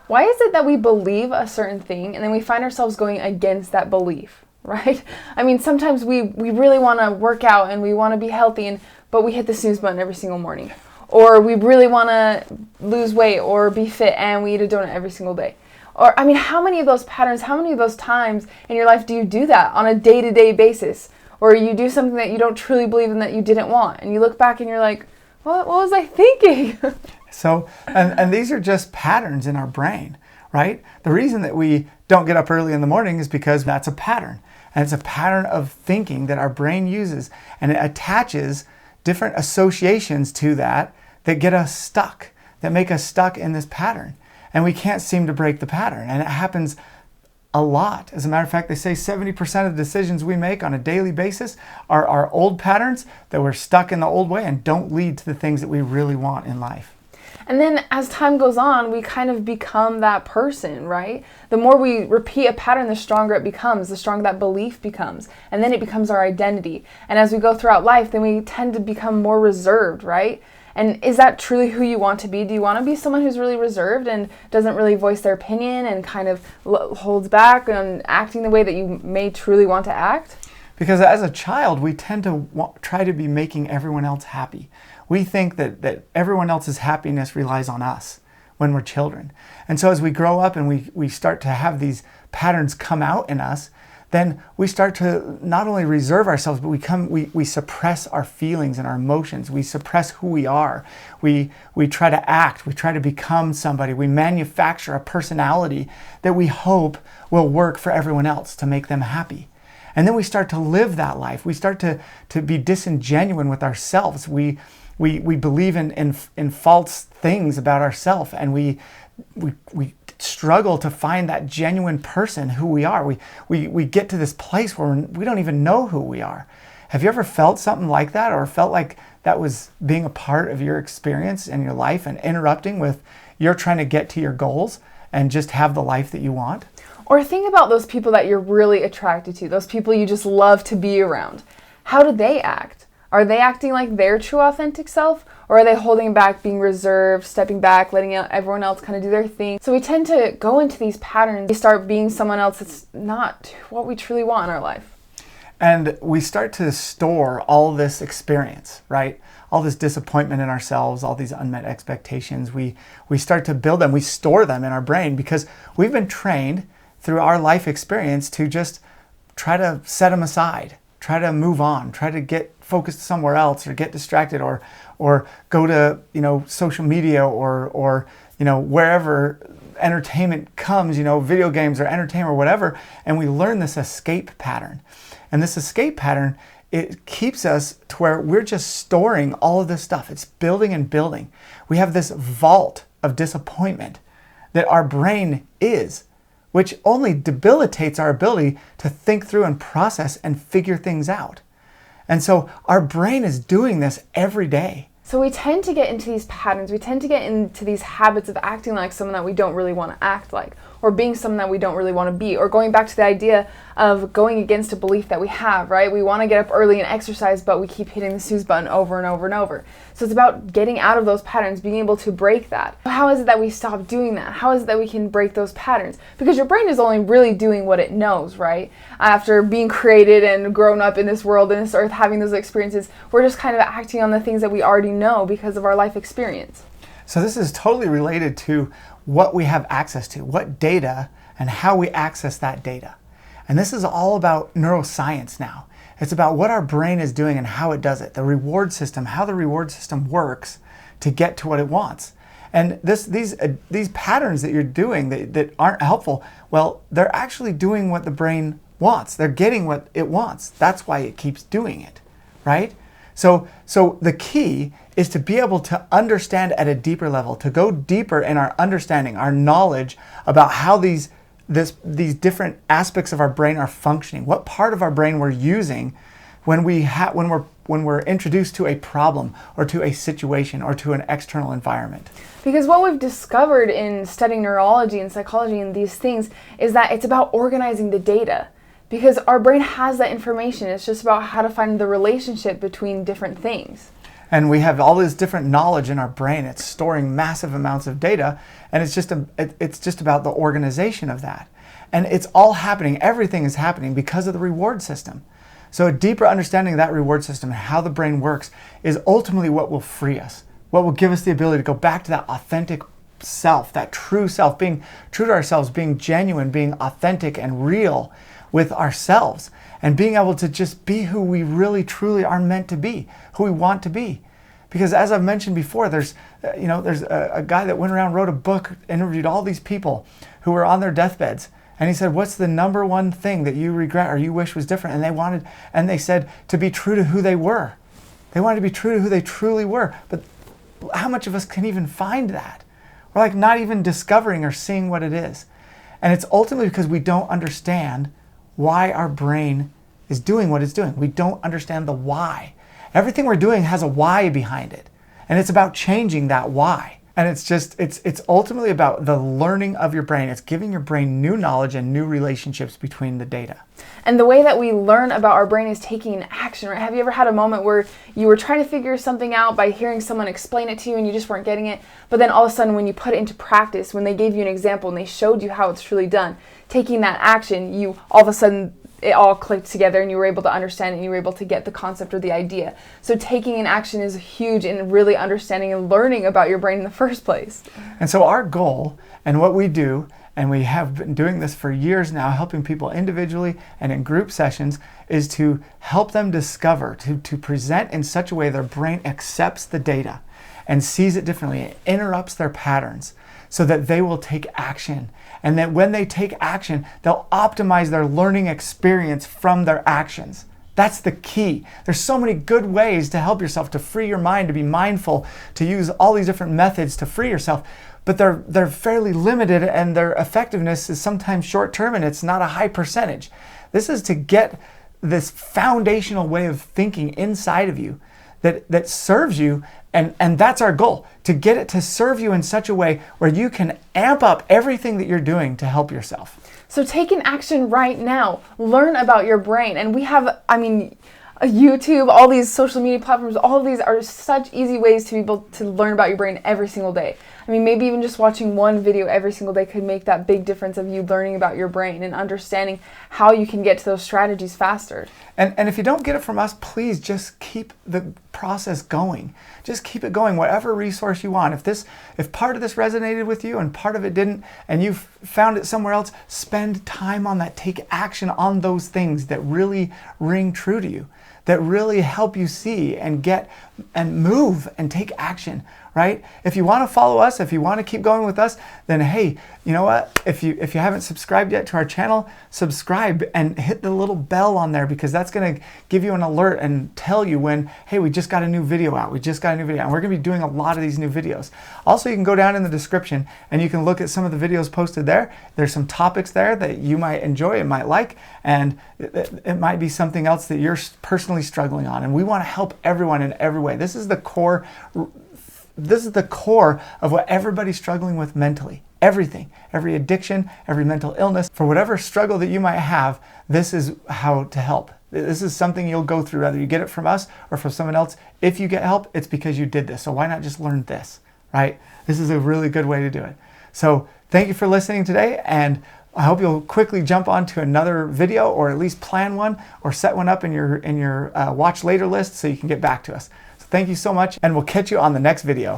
Why is it that we believe a certain thing and then we find ourselves going against that belief, right? I mean, sometimes we really want to work out and we want to be healthy, but we hit the snooze button every single morning. Or we really want to lose weight or be fit and we eat a donut every single day. Or, I mean, how many of those patterns, how many of those times in your life do you do that on a day-to-day basis? Or you do something that you don't truly believe in that you didn't want. And you look back and you're like, what was I thinking? So, and these are just patterns in our brain, right? The reason that we don't get up early in the morning is because that's a pattern. And it's a pattern of thinking that our brain uses. And it attaches different associations to that get us stuck, that make us stuck in this pattern. And we can't seem to break the pattern. And it happens a lot. As a matter of fact, they say 70% of the decisions we make on a daily basis are our old patterns that we're stuck in the old way and don't lead to the things that we really want in life. And then as time goes on, we kind of become that person, right? The more we repeat a pattern, the stronger it becomes, the stronger that belief becomes. And then it becomes our identity. And as we go throughout life, then we tend to become more reserved, right? And is that truly who you want to be? Do you want to be someone who's really reserved and doesn't really voice their opinion and kind of holds back on acting the way that you may truly want to act? Because as a child, we tend to try to be making everyone else happy. We think that everyone else's happiness relies on us when we're children. And so as we grow up and we start to have these patterns come out in us, then we start to not only reserve ourselves, but we suppress our feelings and our emotions. We suppress who we are. We try to act. We try to become somebody. We manufacture a personality that we hope will work for everyone else to make them happy. And then we start to live that life. We start to be disingenuous with ourselves. We believe in false things about ourselves, and we struggle to find that genuine person who we are. We get to this place where we don't even know who we are. Have you ever felt something like that, or felt like that was being a part of your experience in your life and interrupting with you're trying to get to your goals and just have the life that you want? Or think about those people that you're really attracted to, those people you just love to be around. How do they act? Are they acting like their true authentic self? Or are they holding back, being reserved, stepping back, letting everyone else kind of do their thing? So we tend to go into these patterns. We start being someone else that's not what we truly want in our life. And we start to store all this experience, right? All this disappointment in ourselves, all these unmet expectations. We start to build them. We store them in our brain because we've been trained through our life experience to just try to set them aside, try to move on, try to get focused somewhere else or get distracted or go to, social media or wherever entertainment comes, video games or entertainment or whatever. And we learn this escape pattern. And this escape pattern, it keeps us to where we're just storing all of this stuff. It's building and building. We have this vault of disappointment that our brain is, which only debilitates our ability to think through and process and figure things out. And so our brain is doing this every day. So we tend to get into these patterns. We tend to get into these habits of acting like someone that we don't really want to act like, or being someone that we don't really want to be, or going back to the idea of going against a belief that we have, right? We want to get up early and exercise, but we keep hitting the snooze button over and over and over. So it's about getting out of those patterns, being able to break that. How is it that we stop doing that? How is it that we can break those patterns? Because your brain is only really doing what it knows, right? After being created and grown up in this world and this earth, having those experiences, we're just kind of acting on the things that we already know because of our life experience. So this is totally related to what we have access to, what data, and how we access that data. And this is all about neuroscience now. It's about what our brain is doing and how it does it, the reward system, how the reward system works to get to what it wants. And these patterns that you're doing that aren't helpful, well, they're actually doing what the brain wants. They're getting what it wants. That's why it keeps doing it, right? So the key is to be able to understand at a deeper level, to go deeper in our understanding, our knowledge about how these different aspects of our brain are functioning, what part of our brain we're using when we're introduced to a problem or to a situation or to an external environment. Because what we've discovered in studying neurology and psychology and these things is that it's about organizing the data. Because our brain has that information. It's just about how to find the relationship between different things. And we have all this different knowledge in our brain. It's storing massive amounts of data, and it's just about the organization of that. And it's all happening, everything is happening because of the reward system. So a deeper understanding of that reward system and how the brain works is ultimately what will free us, what will give us the ability to go back to that authentic self, that true self, being true to ourselves, being genuine, being authentic and real with ourselves, and being able to just be who we really truly are meant to be, who we want to be. Because as I've mentioned before, there's a guy that went around, wrote a book, interviewed all these people who were on their deathbeds. And he said, what's the number one thing that you regret or you wish was different? And they said to be true to who they were. They wanted to be true to who they truly were. But how much of us can even find that? We're like not even discovering or seeing what it is. And it's ultimately because we don't understand why our brain is doing what it's doing. We don't understand the why. Everything we're doing has a why behind it. And it's about changing that why. And it's ultimately about the learning of your brain. It's giving your brain new knowledge and new relationships between the data. And the way that we learn about our brain is taking action, right? Have you ever had a moment where you were trying to figure something out by hearing someone explain it to you and you just weren't getting it? But then all of a sudden when you put it into practice, when they gave you an example and they showed you how it's truly done, taking that action, you all of a sudden it all clicked together and you were able to understand it and you were able to get the concept or the idea. So taking an action is huge in really understanding and learning about your brain in the first place. And so our goal and what we do, and we have been doing this for years now, helping people individually and in group sessions, is to help them discover, to present in such a way their brain accepts the data and sees it differently. It interrupts their patterns so that they will take action. And that when they take action, they'll optimize their learning experience from their actions. That's the key. There's so many good ways to help yourself, to free your mind, to be mindful, to use all these different methods to free yourself. But they're fairly limited and their effectiveness is sometimes short-term and it's not a high percentage. This is to get this foundational way of thinking inside of you that serves you, and that's our goal, to get it to serve you in such a way where you can amp up everything that you're doing to help yourself. So take an action right now. Learn about your brain. And we have, YouTube, all these social media platforms, all of these are such easy ways to be able to learn about your brain every single day. Maybe even just watching one video every single day could make that big difference of you learning about your brain and understanding how you can get to those strategies faster. And if you don't get it from us, please just keep the process going. Just keep it going, whatever resource you want. If part of this resonated with you and part of it didn't, and you've found it somewhere else, spend time on that. Take action on those things that really ring true to you, that really help you see and get and move and take action, right? If you want to follow us, if you want to keep going with us, then hey, you know what? If you haven't subscribed yet to our channel, subscribe and hit the little bell on there, because that's going to give you an alert and tell you when, hey, we just got a new video out. We just got a new video, and we're going to be doing a lot of these new videos. Also, you can go down in the description and you can look at some of the videos posted there. There's some topics there that you might enjoy and might like, and it might be something else that you're personally struggling on. And we want to help everyone in every way. This is the core of what everybody's struggling with mentally. Everything, every addiction, every mental illness, for whatever struggle that you might have, this is how to help. This is something you'll go through, whether you get it from us or from someone else. If you get help, it's because you did this. So why not just learn this, right? This is a really good way to do it. So thank you for listening today, and I hope you'll quickly jump onto another video, or at least plan one or set one up in your watch later list so you can get back to us. So thank you so much, and we'll catch you on the next video.